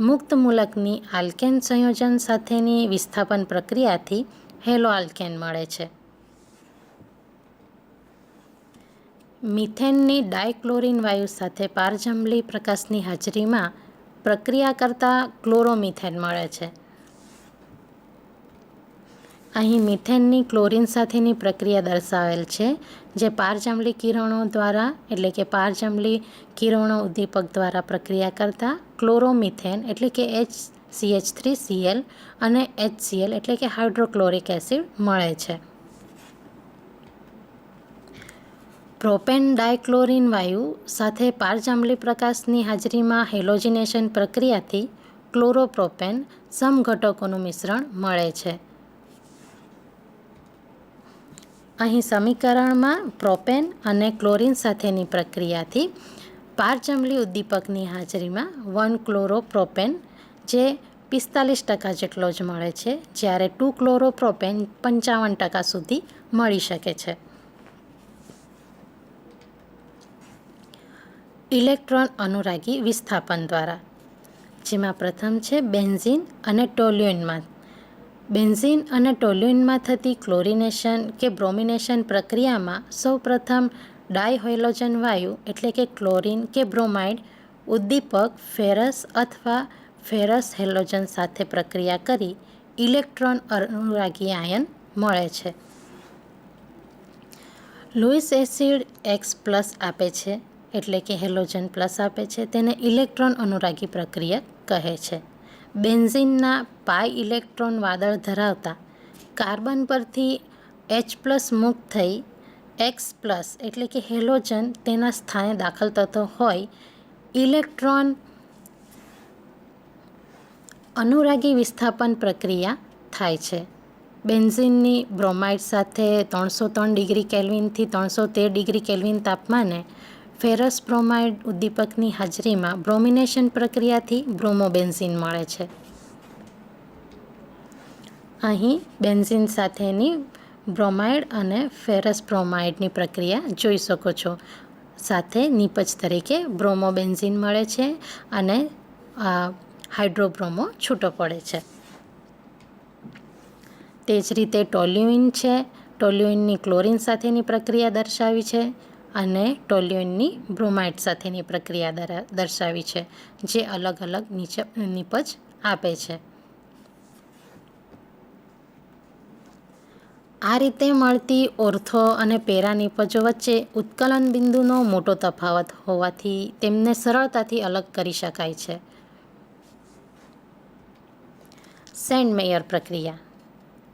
મુક્તમૂલકની આલ્કેન સંયોજન સાથેની વિસ્થાપન પ્રક્રિયાથી હેલો આલ્કેન મળે છે. મિથેનની ડાયક્લોરિન વાયુ સાથે પારજાંબલી પ્રકાશની હાજરીમાં પ્રક્રિયા કરતાં ક્લોરોમિથેન મળે છે. અહીં મિથેનની ક્લોરિન સાથેની પ્રક્રિયા દર્શાવેલ છે, જે પારજાંબલી કિરણો દ્વારા એટલે કે પારજાંબલી કિરણો ઉદ્દીપક દ્વારા પ્રક્રિયા કરતા ક્લોરોમિથેન એટલે કે CH3Cl અને HCl એટલે કે હાઇડ્રોક્લોરિક એસિડ મળે છે. પ્રોપેન ડાયક્લોરિન વાયુ સાથે પારજાંબલી પ્રકાશની હાજરીમાં હેલોજિનેશન પ્રક્રિયાથી ક્લોરોપ્રોપેન સમઘટકોનું મિશ્રણ મળે છે. અહીં સમીકરણમાં પ્રોપેન અને ક્લોરિન સાથેની પ્રક્રિયાથી પારજાંબલી ઉદ્દીપકની હાજરીમાં 1-ક્લોરોપ્રોપેન જે 45% જેટલો જ મળે છે, જ્યારે 2-ક્લોરોપ્રોપેન 55% સુધી મળી શકે છે. ઇલેક્ટ્રોન અનુરાગી વિસ્થાપન દ્વારા, જેમાં પ્રથમ છે બેન્ઝીન અને ટોલ્યુઇનમાં. બેન્ઝીન અને ટોલ્યુઇનમાં થતી ક્લોરિનેશન કે બ્રોમિનેશન પ્રક્રિયામાં સૌપ્રથમ ડાયહેલોજન વાયુ એટલે કે ક્લોરિન કે બ્રોમાઇડ ઉદ્દીપક ફેરસ અથવા ફેરસ હેલોજન સાથે પ્રક્રિયા કરી ઇલેક્ટ્રોન અનુરાગી આયન મળે છે. લુઈસ એસિડ X+ આપે છે એટલે કે હેલોજન પ્લસ આપે છે, તેને ઇલેક્ટ્રોન અનુરાગી પ્રક્રિયા કહે છે. બેન્ઝીનના પાઈ ઇલેક્ટ્રોન વાદળ ધરાવતા કાર્બન પરથી H+ મુક્ત થઈ X+ એટલે કે હેલોજન તેના સ્થાને દાખલ થતો હોય ઇલેક્ટ્રોન અનુરાગી વિસ્થાપન પ્રક્રિયા થાય છે. બેન્ઝીનની બ્રોમાઇડ સાથે 303 ડિગ્રી કેલ્વિનથી 313 ડિગ્રી કેલ્વિન તાપમાને ફેરસ બ્રોમાઇડ ઉદ્દીપકની હાજરીમાં બ્રોમિનેશન પ્રક્રિયાથી બ્રોમોબેન્ઝીન મળે છે. અહીં બેન્ઝીન સાથેની બ્રોમાઇડ અને ફેરસ બ્રોમાઇડની પ્રક્રિયા જોઈ શકો છો. સાથે નિપજ તરીકે બ્રોમોબેન્ઝીન મળે છે અને હાઇડ્રોબ્રોમો છૂટો પડે છે. તે જ રીતે ટોલ્યુઇન છે ટોલ્યુઇનની ક્લોરિન સાથેની પ્રક્રિયા દર્શાવી છે અને ટોલ્યુઇનની બ્રોમાઇડ સાથેની પ્રક્રિયા દર્શાવી છે, જે અલગ અલગ નિપજ આપે છે. આ રીતે મળતી ઓર્થો અને પેરા નિપજો વચ્ચે ઉત્કલન બિંદુનો મોટો તફાવત હોવાથી તેમને સરળતાથી અલગ કરી શકાય છે. સેન્ડમેયર પ્રક્રિયા.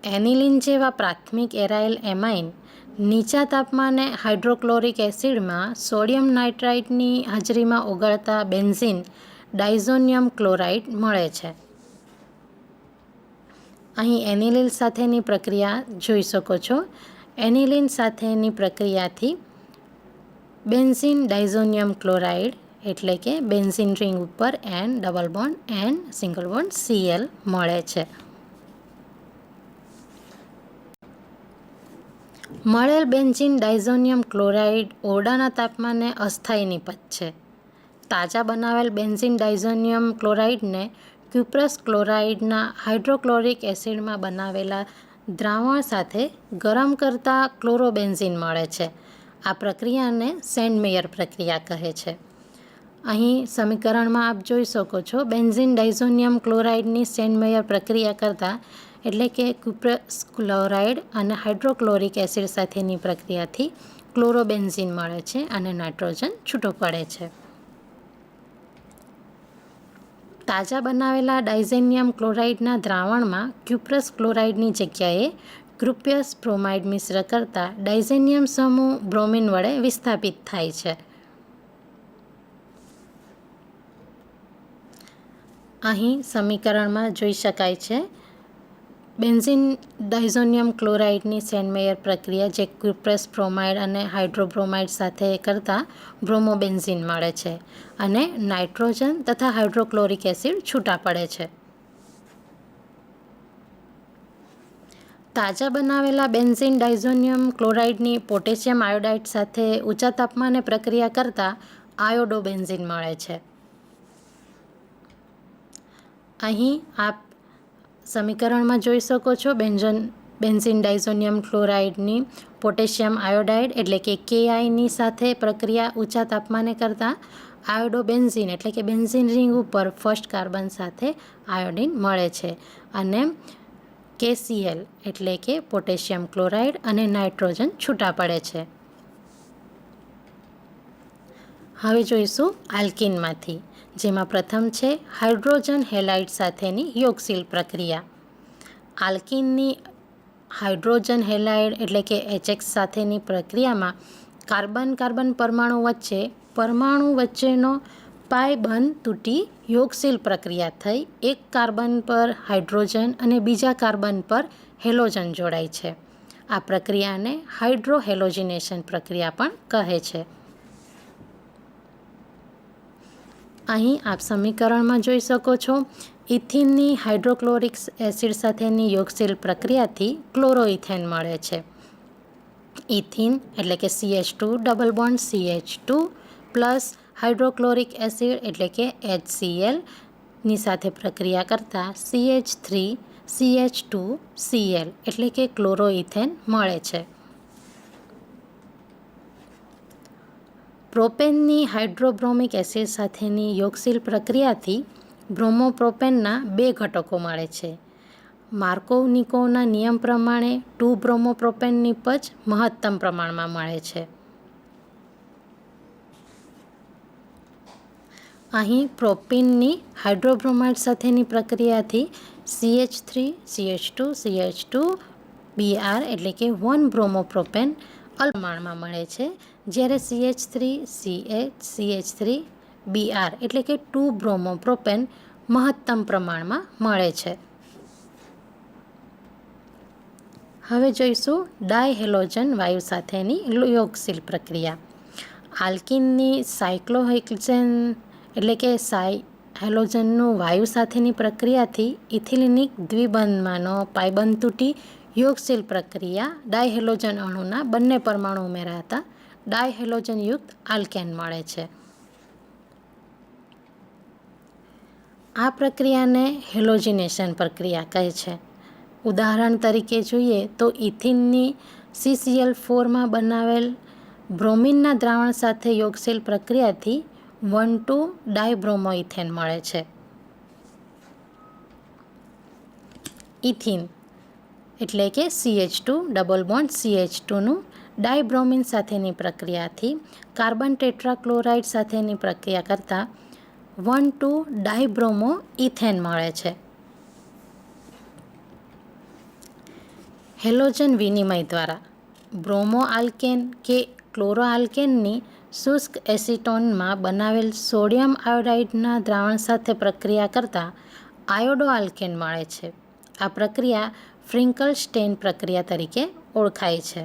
એનિલિન જેવા પ્રાથમિક એરાઇલ એમાઇન નીચા તાપમાને હાઇડ્રોક્લોરિક એસિડમાં સોડિયમ નાઇટ્રાઇટની હાજરીમાં ઓગળતા બેન્ઝીન ડાયઝોનિયમ ક્લોરાઇડ મળે છે. અહીં એનિલિન સાથેની પ્રક્રિયા જોઈ શકો છો. એનિલિન સાથેની પ્રક્રિયાથી બેન્ઝીન ડાયઝોનિયમ ક્લોરાઇડ એટલે કે બેન્ઝીન રિંગ ઉપર N double bond N single bond Cl મળે છે. મળેલ બેન્ઝીન ડાયઝોનિયમ ક્લોરાઇડ ઓરડાના તાપમાને અસ્થાયી નિપજ છે. તાજા બનાવેલ બેન્ઝીન ડાયઝોનિયમ ક્લોરાઇડને ક્યુપ્રસ ક્લોરાઇડના હાઇડ્રોક્લોરિક એસિડમાં બનાવેલા દ્રાવણ સાથે ગરમ કરતાં ક્લોરોબેન્ઝીન મળે છે. આ પ્રક્રિયાને સેન્ડમેયર પ્રક્રિયા કહે છે. અહીં સમીકરણમાં આપ જોઈ શકો છો, બેન્ઝીન ડાયઝોનિયમ ક્લોરાઇડની સેન્ડમેયર પ્રક્રિયા કરતાં એટલે કે ક્યુપ્રસ ક્લોરાઇડ અને હાઇડ્રોક્લોરિક એસિડ સાથેની પ્રક્રિયાથી ક્લોરોબેન્ઝીન મળે છે અને નાઇટ્રોજન છૂટો પડે છે. તાજા બનાવેલા ડાયઝોનિયમ ક્લોરાઇડના દ્રાવણમાં ક્યુપ્રસ ક્લોરાઇડની જગ્યાએ ક્યુપ્રસ બ્રોમાઇડ મિશ્ર કરતાં ડાયઝોનિયમ સમૂહ બ્રોમિન વડે વિસ્થાપિત થાય છે. અહીં સમીકરણમાં જોઈ શકાય છે, બેન્ઝીન ડાયઝોનિયમ ક્લોરાઇડની સેન્ડમેયર પ્રક્રિયા જે ક્યુપ્રસ બ્રોમાઇડ અને હાઇડ્રોબ્રોમાઇડ સાથે કરતાં બ્રોમોબેન્ઝીન મળે છે અને નાઇટ્રોજન તથા હાઇડ્રોક્લોરિક એસિડ છૂટા પડે છે. તાજા બનાવેલા બેન્ઝીન ડાયઝોનિયમ ક્લોરાઇડની પોટેશિયમ આયોડાઇડ સાથે ઊંચા તાપમાને પ્રક્રિયા કરતાં આયોડોબેન્ઝીન મળે છે. અહીં આપ સમીકરણમાં જોઈ શકો છો, બેન્ઝીન ડાયઝોનિયમ ક્લોરાઇડની પોટેશિયમ આયોડાઇડ એટલે કે KI સાથે પ્રક્રિયા ઊંચા તાપમાને કરતાં આયોડોબેન્ઝીન એટલે કે બેન્ઝીન રિંગ ઉપર ફર્સ્ટ કાર્બન સાથે આયોડિન મળે છે અને KCl એટલે કે પોટેશિયમ ક્લોરાઇડ અને નાઇટ્રોજન છૂટા પડે છે. હવે જોઈશું આલ્કીનમાંથી, જેમાં પ્રથમ છે હાઇડ્રોજન હેલાઇડ સાથેની યોગશીલ પ્રક્રિયા. આલ્કીનની હાઇડ્રોજન હેલાઇડ એટલે કે HX સાથેની પ્રક્રિયામાં કાર્બન પરમાણુ વચ્ચેનો પાય બંધ તૂટી યોગશીલ પ્રક્રિયા થઈ એક કાર્બન પર હાઇડ્રોજન અને બીજા કાર્બન પર હેલોજન જોડાય છે. આ પ્રક્રિયાને હાઇડ્રોહેલોજિનેશન પ્રક્રિયા પણ કહે છે. અહીં આપ સમીકરણમાં જોઈ શકો છો, ઇથિનની હાઇડ્રોક્લોરિક એસિડ સાથેની યોગશીલ પ્રક્રિયાથી ક્લોરોઇથેન મળે છે. ઇથિન એટલે કે CH2 double bond CH2 plus hydrochloric acid એટલે કે HCl ની સાથે પ્રક્રિયા કરતાં CH3CH2Cl એટલે કે ક્લોરોઇથેન મળે છે. પ્રોપેનની હાઇડ્રોબ્રોમિક એસિડ સાથેની યોગશીલ પ્રક્રિયાથી બ્રોમોપ્રોપેનના 2 ઘટકો મળે છે. માર્કોવ-નિકોવના નિયમ પ્રમાણે 2 બ્રોમોપ્રોપેન નિપજ મહત્તમ પ્રમાણમાં મળે છે. અહીં પ્રોપીનની હાઇડ્રોબ્રોમાઇડ સાથેની પ્રક્રિયાથી CH3CH2CH2Br એટલે કે 1 બ્રોમોપ્રોપેન અલ્પ પ્રમાણમાં મળે છે, જ્યારે CH3CH3Br એટલે કે 2 બ્રોમોપ્રોપેન મહત્તમ પ્રમાણમાં મળે છે. હવે જોઈશું ડાયહેલોજન વાયુ સાથેની યોગશીલ પ્રક્રિયા. આલ્કીનની સાયક્લોહેક્ઝેન એટલે કે હેલોજનનું વાયુ સાથેની પ્રક્રિયાથી ઇથિલિનિક દ્વિબંધમાંનો પાયબંધ તૂટી યોગશીલ પ્રક્રિયા ડાયહેલોજન અણુના બંને પરમાણુ ઉમેરાતા ડાયહેલોજનયુક્ત આલ્કેન મળે છે. આ પ્રક્રિયાને હેલોજિનેશન પ્રક્રિયા કહે છે. ઉદાહરણ તરીકે જોઈએ તો ઇથિનની CCl4 માં બનાવેલ બ્રોમિનના દ્રાવણ સાથે યોગશીલ પ્રક્રિયાથી 1,2-ડાયબ્રોમોઇથેન મળે છે. ઇથિન એટલે કે CH2 ડબલ બોન્ડ CH2નું ડાયબ્રોમિન સાથેની પ્રક્રિયાથી કાર્બન ટેટ્રાક્લોરાઇડ સાથેની પ્રક્રિયા કરતાં 1,2-ડાયબ્રોમોઇથેન મળે છે. હેલોજન વિનિમય દ્વારા બ્રોમો આલ્કેન કે ક્લોરો આલ્કેનની શુષ્ક એસિટોનમાં બનાવેલ સોડિયમ આયોડાઇડના દ્રાવણ સાથે પ્રક્રિયા કરતાં આયોડો આલ્કેન મળે છે. આ પ્રક્રિયા ફ્રિન્કલ-સ્ટેન પ્રક્રિયા તરીકે ઓળખાય છે.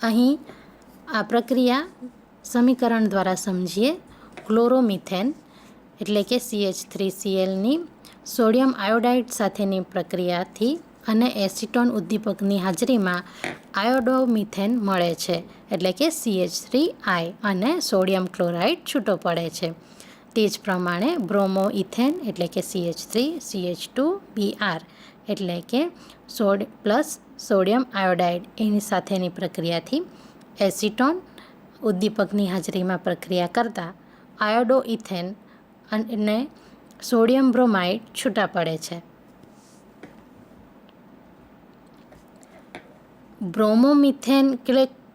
અહીં આ પ્રક્રિયા સમીકરણ દ્વારા સમજીએ. ક્લોરોમિથેન એટલે કે CH3Clની સોડિયમ આયોડાઇડ સાથેની પ્રક્રિયાથી અને એસિટોન ઉદ્દીપકની હાજરીમાં આયોડોમિથેન મળે છે એટલે કે CH3I અને સોડિયમ ક્લોરાઇડ છૂટો પડે છે. તે જ પ્રમાણે બ્રોમોઇથેન એટલે કે CH3CH2Br એટલે કે પ્લસ સોડિયમ આયોડાઇડ એની સાથેની પ્રક્રિયાથી એસિટોન ઉદ્દીપકની હાજરીમાં પ્રક્રિયા કરતાં આયોડોઇથેન અને સોડિયમ બ્રોમાઇડ છૂટા પડે છે. બ્રોમોમિથેન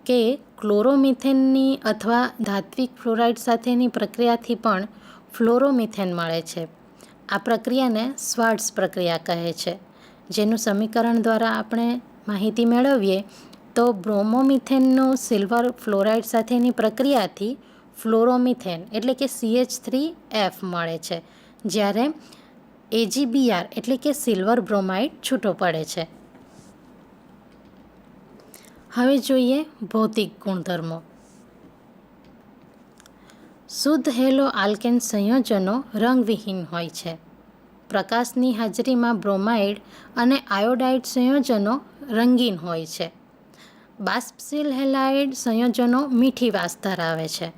કે ક્લોરોમિથેનની અથવા ધાત્વિક ફ્લોરાઇડ સાથેની પ્રક્રિયાથી પણ ફ્લોરોમિથેન મળે છે. આ પ્રક્રિયાને સ્વાર્ટ્ઝ પ્રક્રિયા કહે છે. જેનું સમીકરણ દ્વારા આપણે માહિતી મેળવીએ તો બ્રોમોમિથેનનું સિલ્વર ફ્લોરાઇડ સાથેની પ્રક્રિયાથી ફ્લોરોમિથેન એટલે કે CH3F મળે છે, જ્યારે AgBr એટલે કે સિલ્વર બ્રોમાઇડ છૂટો પડે છે. હવે જોઈએ ભૌતિક ગુણધર્મો. શુદ્ધ હેલો આલ્કેન સંયોજનો રંગવિહીન હોય છે. પ્રકાશની હાજરીમાં બ્રોમાઇડ અને આયોડાઇડ સંયોજનો રંગીન હોય છે. બાષ્પશીલ હેલાઇડ સંયોજનો મીઠી વાસ ધરાવે છે.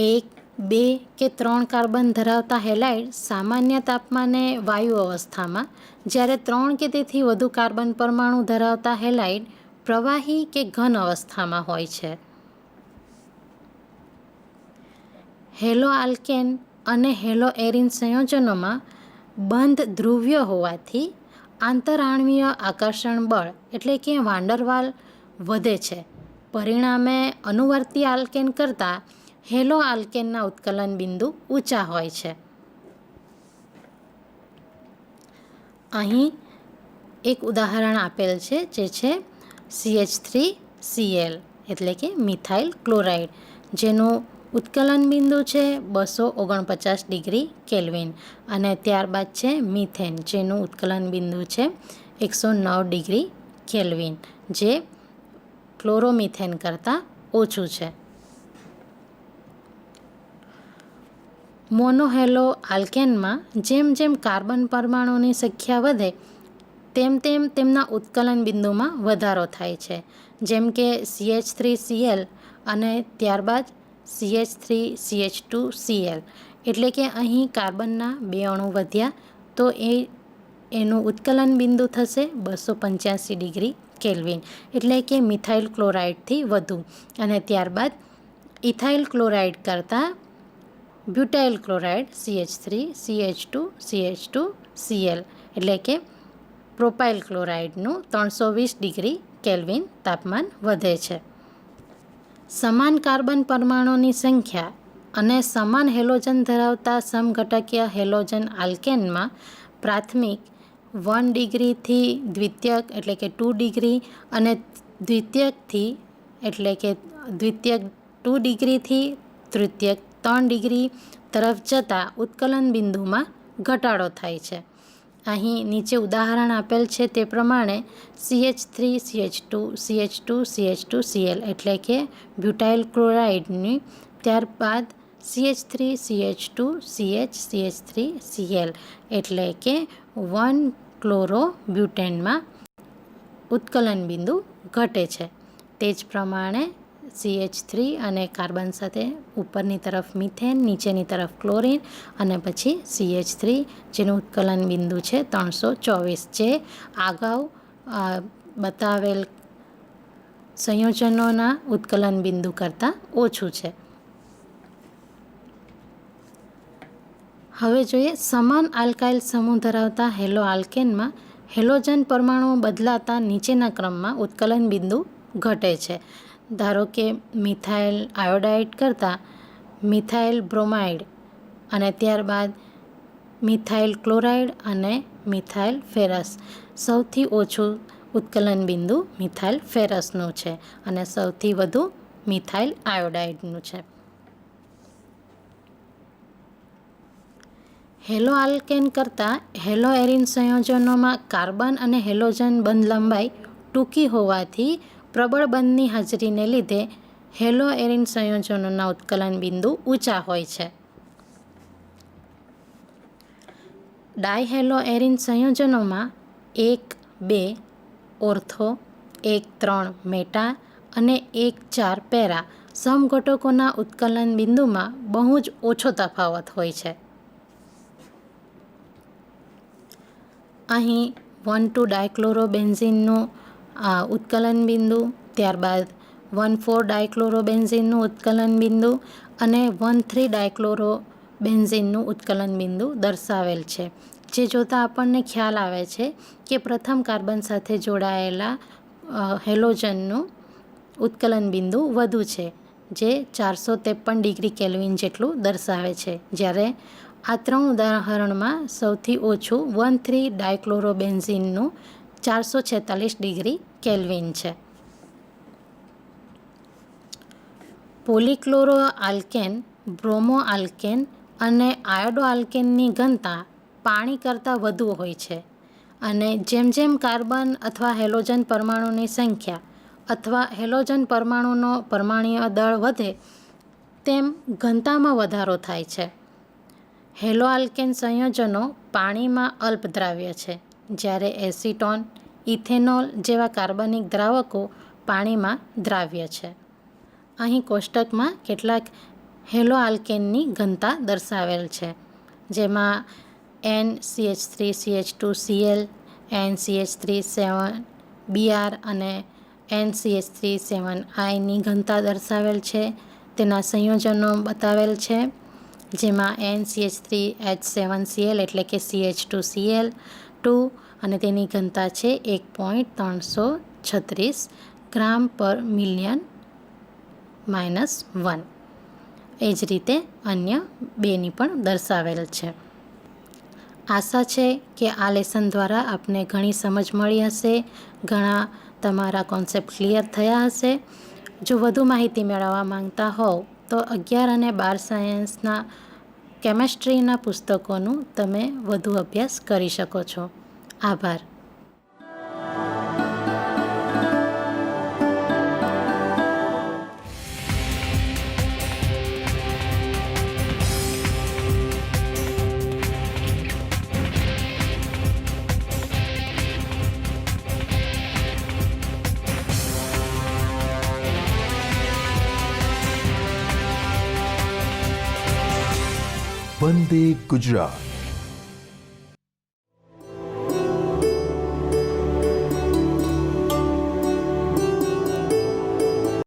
1, 2 કે 3 કાર્બન ધરાવતા હેલાઇડ સામાન્ય તાપમાને વાયુ અવસ્થામાં, જ્યારે 3 કે તેથી વધુ કાર્બન પરમાણુ ધરાવતા હેલાઇડ પ્રવાહી કે ઘન અવસ્થામાં હોય છે. હેલો આલ્કેન અને હેલો એરિન સંયોજનોમાં બંધ ધ્રુવ્ય હોવાથી આંતરાણવીય આકર્ષણ બળ એટલે કે વાંડરવાલ વધે છે. પરિણામે અનુવર્તી આલ્કેન કરતાં હેલો આલ્કેનના ઉત્કલન બિંદુ ઊંચા હોય છે. અહીં એક ઉદાહરણ આપેલ છે, જે છે CH3Cl એટલે કે મિથાઇલ ક્લોરાઇડ, જેનું ઉત્કલન બિંદુ છે 249 ડિગ્રી કેલ્વિન, અને ત્યારબાદ છે મિથેન, જેનું ઉત્કલન બિંદુ છે 109 ડિગ્રી કેલ્વિન, જે ક્લોરોમિથેન કરતાં ઓછું છે. મોનોહેલો આલ્કેનમાં જેમ જેમ કાર્બન પરમાણુની સંખ્યા વધે તેમ તેમ તેમના ઉત્કલન બિંદુમાં વધારો થાય છે. જેમ કે CH3Cl અને ત્યારબાદ CH3CH2Cl, એટલે કે અહીં કાર્બનના 2 અણુ વધ્યા તો એનું ઉત્કલન બિંદુ થશે 285 ડિગ્રી કેલ્વિન, એટલે કે મિથાઇલ ક્લોરાઇડથી વધુ, અને ત્યારબાદ ઇથાઇલ ક્લોરાઇડ કરતાં બ્યુટાઇલ ક્લોરાઇડ CH3CH2CH2Cl એટલે કે પ્રોપાઇલ ક્લોરાઇડનું 320 ડિગ્રી કેલ્વિન તાપમાન વધે છે. સમાન કાર્બન પરમાણુની સંખ્યા અને સમાન હેલોજન ધરાવતા સમઘટકીય હેલોજન આલ્કેનમાં પ્રાથમિક 1 ડિગ્રીથી દ્વિતીયક એટલે કે 2 ડિગ્રી અને દ્વિતીયકથી એટલે કે દ્વિતીયક 2 ડિગ્રીથી તૃતીયક 3 ડિગ્રી તરફ જતાં ઉત્કલન બિંદુમાં ઘટાડો થાય છે. અહીં નીચે ઉદાહરણ આપેલ છે તે પ્રમાણે CH3CH2CH2CH2Cl એટલે કે બ્યુટાઇલ ક્લોરાઇડની, ત્યારબાદ CH3CH2CH3Cl એટલે કે 1 ક્લોરોબ્યુટેનમાં ઉત્કલન બિંદુ ઘટે છે. તે જ પ્રમાણે CH3 અને કાર્બન સાથે ઉપરની તરફ મિથેન, નીચેની તરફ ક્લોરિન અને પછી CH3, જેનું ઉત્કલન બિંદુ છે 324, જે અગાઉ બતાવેલ સંયોજનોના ઉત્કલન બિંદુ કરતાં ઓછું છે. હવે જોઈએ સમાન આલ્કાઇલ સમૂહ ધરાવતા હેલો આલ્કેનમાં હેલોજન પરમાણુઓ બદલાતા નીચેના ક્રમમાં ઉત્કલન બિંદુ ઘટે છે. ધારો કે મિથાઇલ આયોડાઇડ કરતાં મિથાઇલ બ્રોમાઇડ, અને ત્યારબાદ મિથાઇલ ક્લોરાઇડ અને મિથાઇલ ફેરસ. સૌથી ઓછું ઉત્કલન બિંદુ મિથાઇલ ફેરસનું છે અને સૌથી વધુ મિથાઇલ આયોડાઇડનું છે. હેલો આલ્કેન કરતાં હેલો એરિન સંયોજનોમાં કાર્બન અને હેલોજન બંધ લંબાઈ ટૂંકી હોવાથી પ્રબળ બંધની હાજરીને લીધે હેલો એરિન સંયોજનોના ઉત્કલન બિંદુ ઊંચા હોય છે. ડાયહેલો એરિન સંયોજનોમાં 1-2 ઓર્થો, 1-3 મેટા અને 1-4 પેરા સમઘટકોના ઉત્કલન બિંદુમાં બહુ જ ઓછો તફાવત હોય છે. અહીં 1,2 ડાયક્લોરોબેન્ઝીનનું ઉત્કલન બિંદુ, ત્યારબાદ 1,4 ડાયક્લોરોબેન્ઝીનનું ઉત્કલન બિંદુ અને 1,3 ડાયક્લોરોબેન્ઝીનનું ઉત્કલન બિંદુ દર્શાવેલ છે. જે જોતાં આપણને ખ્યાલ આવે છે કે પ્રથમ કાર્બન સાથે જોડાયેલા હેલોજનનું ઉત્કલન બિંદુ વધુ છે, જે 453 ડિગ્રી કેલ્વિન જેટલું દર્શાવે છે, જ્યારે આ 3 ઉદાહરણમાં સૌથી ઓછું 1,3 ડાયક્લોરોબેન્ઝીનનું 446 ડિગ્રી કેલ્વિન છે. પોલીક્લોરો આલ્કેન, બ્રોમો આલ્કેન અને આયોડો આલ્કેનની ઘનતા પાણી કરતાં વધુ હોય છે, અને જેમ જેમ કાર્બન અથવા હેલોજન પરમાણુની સંખ્યા અથવા હેલોજન પરમાણુનો પરમાણુય દળ વધે તેમ ઘનતામાં વધારો થાય છે. હેલો આલ્કેન સંયોજનો પાણીમાં અલ્પદ્રાવ્ય છે, જ્યારે એસિટોન, ઇથેનોલ જેવા કાર્બનિક દ્રાવકો પાણીમાં દ્રાવ્ય છે. અહીં કોષ્ટકમાં કેટલાક હેલો આલ્કેનની ઘનતા દર્શાવેલ છે, જેમાં NCH3CH2Cl, NCH3 7Br અને NCH3 7I ની ઘનતા દર્શાવેલ છે. તેના સંયોજનો બતાવેલ છે, જેમાં NCH3H7Cl એટલે કે CH2Cl2 અને તેની ઘનતા છે 1.336 ગ્રામ પર મિલિયન -1. એ જ રીતે અન્ય બેની પણ દર્શાવેલ છે. આશા છે કે આ લેસન દ્વારા આપને ઘણી સમજ મળી હશે, ઘણા તમારા કોન્સેપ્ટ ક્લિયર થયા હશે. જો વધુ માહિતી મેળવવા માંગતા હોવ તો 11 અને 12 સાયન્સના કેમેસ્ટ્રીના પુસ્તકોનું તમે વધુ અભ્યાસ કરી શકો છો. આભાર. વંદે ગુજરાત.